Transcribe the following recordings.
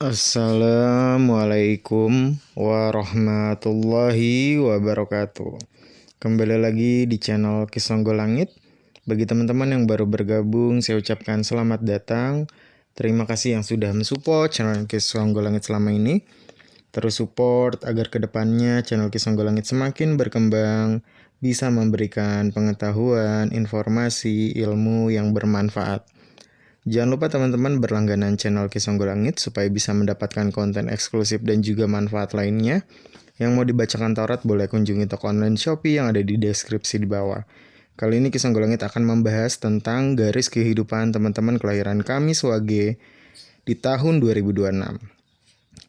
Assalamualaikum warahmatullahi wabarakatuh. Kembali lagi di channel Kisonggo Langit. Bagi teman-teman yang baru bergabung, saya ucapkan selamat datang. Terima kasih yang sudah mensupport channel Kisonggo Langit selama ini. Terus support agar kedepannya channel Kisonggo Langit semakin berkembang, bisa memberikan pengetahuan, informasi, ilmu yang bermanfaat. Jangan lupa teman-teman berlangganan channel Kisonggo Langit supaya bisa mendapatkan konten eksklusif dan juga manfaat lainnya. Yang mau dibacakan Taurat boleh kunjungi toko online Shopee yang ada di deskripsi di bawah. Kali ini Kisonggo Langit akan membahas tentang garis kehidupan teman-teman kelahiran Kamis Wage di tahun 2026.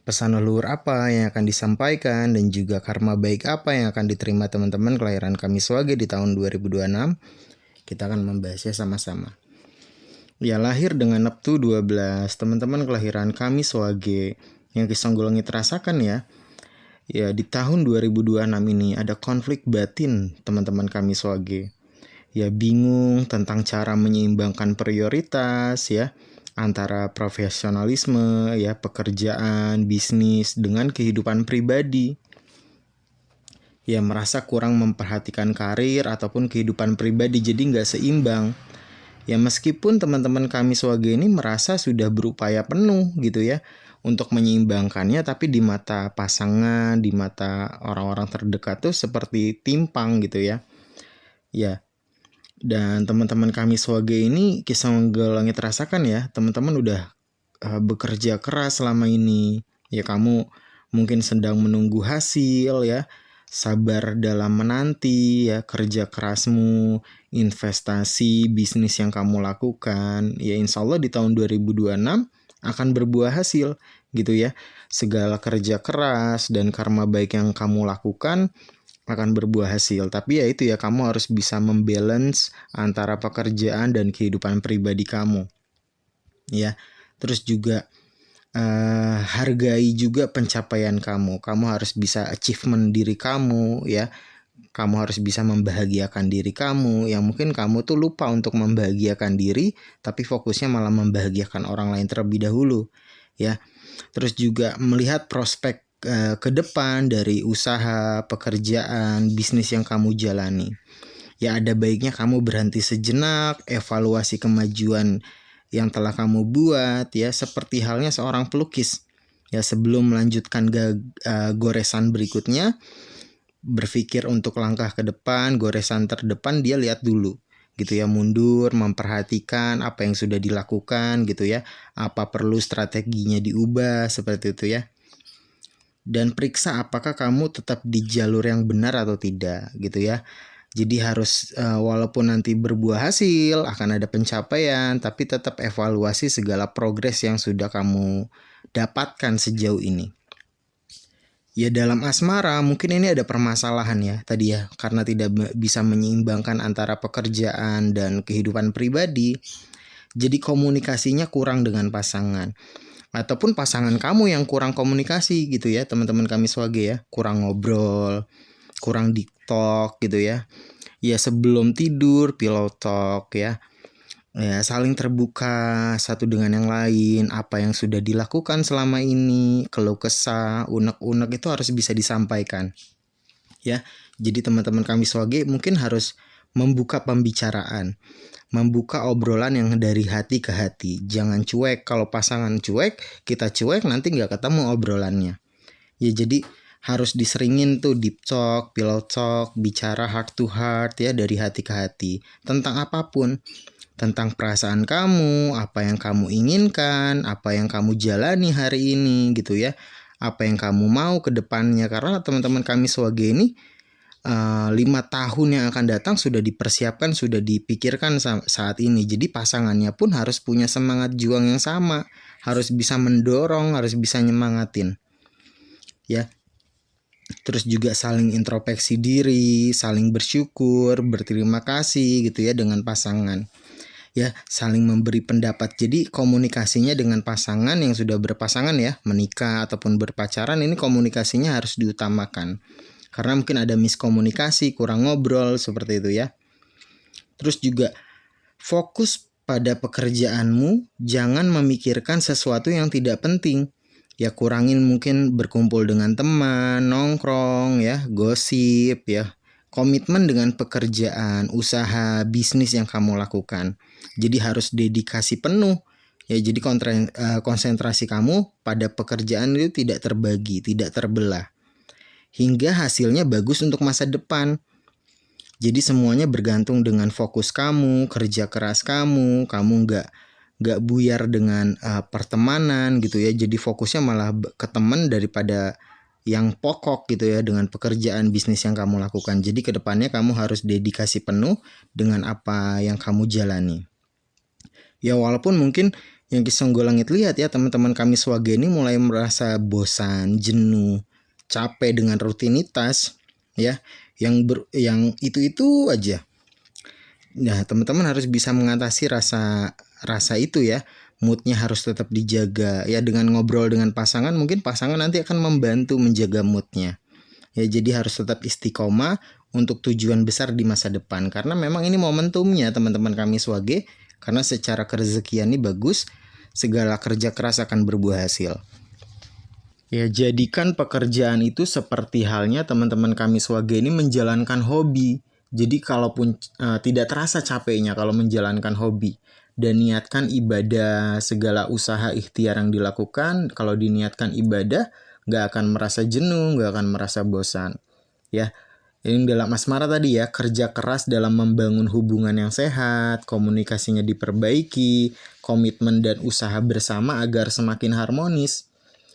Pesan leluhur apa yang akan disampaikan dan juga karma baik apa yang akan diterima teman-teman kelahiran Kamis Wage di tahun 2026. Kita akan membahasnya sama-sama. Ya, lahir dengan Neptu 12, teman-teman kelahiran Kamis Wage yang Kisonggo Langit rasakan ya. Ya, di tahun 2026 ini ada konflik batin teman-teman Kamis Wage. Ya, bingung tentang cara menyeimbangkan prioritas ya antara profesionalisme ya, pekerjaan, bisnis dengan kehidupan pribadi. Ya, merasa kurang memperhatikan karir ataupun kehidupan pribadi, jadi nggak seimbang. Ya, meskipun teman-teman Kamis Wage ini merasa sudah berupaya penuh gitu ya untuk menyeimbangkannya, tapi di mata pasangan, di mata orang-orang terdekat tuh seperti timpang gitu ya. Ya, dan teman-teman Kamis Wage ini Kisonggo Langit rasakan ya, teman-teman udah bekerja keras selama ini. Ya, kamu mungkin sedang menunggu hasil ya, sabar dalam menanti ya, kerja kerasmu, investasi, bisnis yang kamu lakukan, ya insya Allah di tahun 2026 akan berbuah hasil gitu ya. Segala kerja keras dan karma baik yang kamu lakukan akan berbuah hasil. Tapi ya itu ya, kamu harus bisa membalance antara pekerjaan dan kehidupan pribadi kamu. Ya, terus juga hargai juga pencapaian kamu. Kamu harus bisa achievement diri kamu ya. Kamu harus bisa membahagiakan diri kamu. Yang mungkin kamu tuh lupa untuk membahagiakan diri, tapi fokusnya malah membahagiakan orang lain terlebih dahulu ya. Terus juga melihat prospek ke depan dari usaha, pekerjaan, bisnis yang kamu jalani. Ya, ada baiknya kamu berhenti sejenak, evaluasi kemajuan yang telah kamu buat ya, seperti halnya seorang pelukis. Ya, sebelum melanjutkan goresan berikutnya, berpikir untuk langkah ke depan, goresan terdepan dia lihat dulu gitu ya, mundur, memperhatikan apa yang sudah dilakukan gitu ya, apa perlu strateginya diubah seperti itu ya. Dan periksa apakah kamu tetap di jalur yang benar atau tidak gitu ya. Jadi harus walaupun nanti berbuah hasil, akan ada pencapaian, tapi tetap evaluasi segala progres yang sudah kamu dapatkan sejauh ini. Ya, dalam asmara mungkin ini ada permasalahan ya tadi ya, karena tidak bisa menyeimbangkan antara pekerjaan dan kehidupan pribadi. Jadi komunikasinya kurang dengan pasangan. Ataupun pasangan kamu yang kurang komunikasi gitu ya, teman-teman Kamis Wage ya, kurang ngobrol, kurang deep talk gitu ya. Ya, sebelum tidur pillow talk ya. Ya, saling terbuka satu dengan yang lain, apa yang sudah dilakukan selama ini, keluh kesah, unek-unek itu harus bisa disampaikan. Ya. Jadi teman-teman Kamis Wage mungkin harus membuka pembicaraan, membuka obrolan yang dari hati ke hati. Jangan cuek. Kalau pasangan cuek, kita cuek, nanti nggak ketemu obrolannya. Ya, jadi harus diseringin tuh deep talk, pillow talk, bicara heart to heart ya, dari hati ke hati tentang apapun, tentang perasaan kamu, apa yang kamu inginkan, apa yang kamu jalani hari ini gitu ya, apa yang kamu mau ke depannya. Karena teman-teman Kamis Wage ini 5 tahun yang akan datang sudah dipersiapkan, sudah dipikirkan saat ini. Jadi pasangannya pun harus punya semangat juang yang sama, harus bisa mendorong, harus bisa nyemangatin ya. Terus juga saling introspeksi diri, saling bersyukur, berterima kasih gitu ya dengan pasangan. Ya, saling memberi pendapat. Jadi komunikasinya dengan pasangan yang sudah berpasangan ya, menikah ataupun berpacaran, ini komunikasinya harus diutamakan. Karena mungkin ada miskomunikasi, kurang ngobrol seperti itu ya. Terus juga fokus pada pekerjaanmu, jangan memikirkan sesuatu yang tidak penting. Ya kurangin mungkin berkumpul dengan teman, nongkrong ya, gosip ya. Komitmen dengan pekerjaan, usaha, bisnis yang kamu lakukan. Jadi harus dedikasi penuh. Ya, jadi konsentrasi kamu pada pekerjaan itu tidak terbagi, tidak terbelah. Hingga hasilnya bagus untuk masa depan. Jadi semuanya bergantung dengan fokus kamu, kerja keras kamu nggak buyar dengan pertemanan gitu ya. Jadi fokusnya malah ke teman daripada yang pokok gitu ya dengan pekerjaan bisnis yang kamu lakukan. Jadi kedepannya kamu harus dedikasi penuh dengan apa yang kamu jalani. Ya walaupun mungkin yang Kisonggolangit lihat ya teman-teman kami swage ini mulai merasa bosan, jenuh, capek dengan rutinitas ya yang itu aja. Nah, teman-teman harus bisa mengatasi rasa itu ya. Moodnya harus tetap dijaga ya, dengan ngobrol dengan pasangan, mungkin pasangan nanti akan membantu menjaga moodnya ya. Jadi harus tetap istiqomah untuk tujuan besar di masa depan, karena memang ini momentumnya teman-teman kami swage, karena secara kerezekian ini bagus, segala kerja keras akan berbuah hasil. Ya, jadikan pekerjaan itu seperti halnya teman-teman kami swage ini menjalankan hobi. Jadi kalaupun tidak terasa capeknya kalau menjalankan hobi, dan niatkan ibadah, segala usaha ikhtiar yang dilakukan, kalau diniatkan ibadah, nggak akan merasa jenuh, nggak akan merasa bosan. Ya, ini dalam asmara tadi ya, kerja keras dalam membangun hubungan yang sehat, komunikasinya diperbaiki, komitmen dan usaha bersama agar semakin harmonis.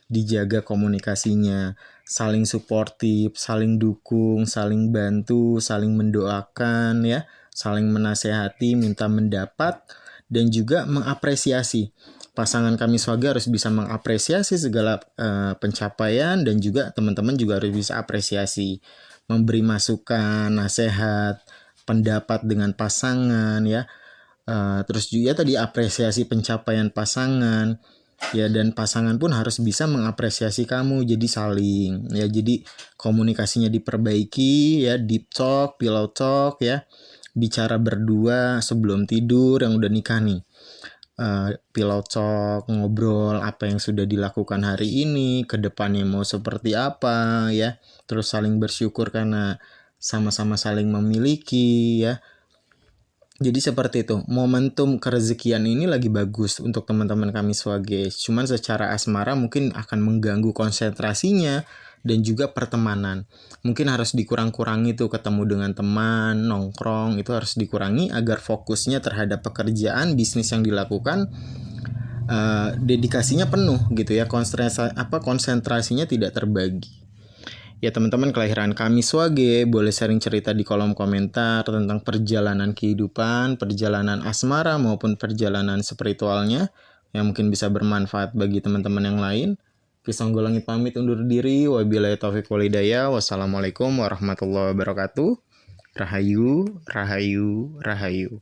Dijaga komunikasinya, saling suportif, saling dukung, saling bantu, saling mendoakan ya, saling menasehati, minta mendapat, dan juga mengapresiasi. Pasangan kami swage harus bisa mengapresiasi segala pencapaian, dan juga teman-teman juga harus bisa apresiasi, memberi masukan, nasihat, pendapat dengan pasangan ya. Terus juga tadi apresiasi pencapaian pasangan ya, dan pasangan pun harus bisa mengapresiasi kamu. Jadi saling ya, jadi komunikasinya diperbaiki ya, deep talk, pillow talk ya, bicara berdua sebelum tidur yang udah nikah nih. Pillow talk, ngobrol apa yang sudah dilakukan hari ini, ke depannya mau seperti apa ya. Terus saling bersyukur karena sama-sama saling memiliki ya. Jadi seperti itu, momentum kerezekian ini lagi bagus untuk teman-teman kami swage. Cuman secara asmara mungkin akan mengganggu konsentrasinya dan juga pertemanan. Mungkin harus dikurang-kurangi tuh ketemu dengan teman, nongkrong, itu harus dikurangi agar fokusnya terhadap pekerjaan, bisnis yang dilakukan, dedikasinya penuh gitu ya, konsentrasinya tidak terbagi. Ya teman-teman kelahiran kami swage, boleh sharing cerita di kolom komentar tentang perjalanan kehidupan, perjalanan asmara maupun perjalanan spiritualnya yang mungkin bisa bermanfaat bagi teman-teman yang lain. Kisonggolangit pamit undur diri. Wabillahi taufiq walhidayah. Wassalamualaikum warahmatullahi wabarakatuh. Rahayu, rahayu, rahayu.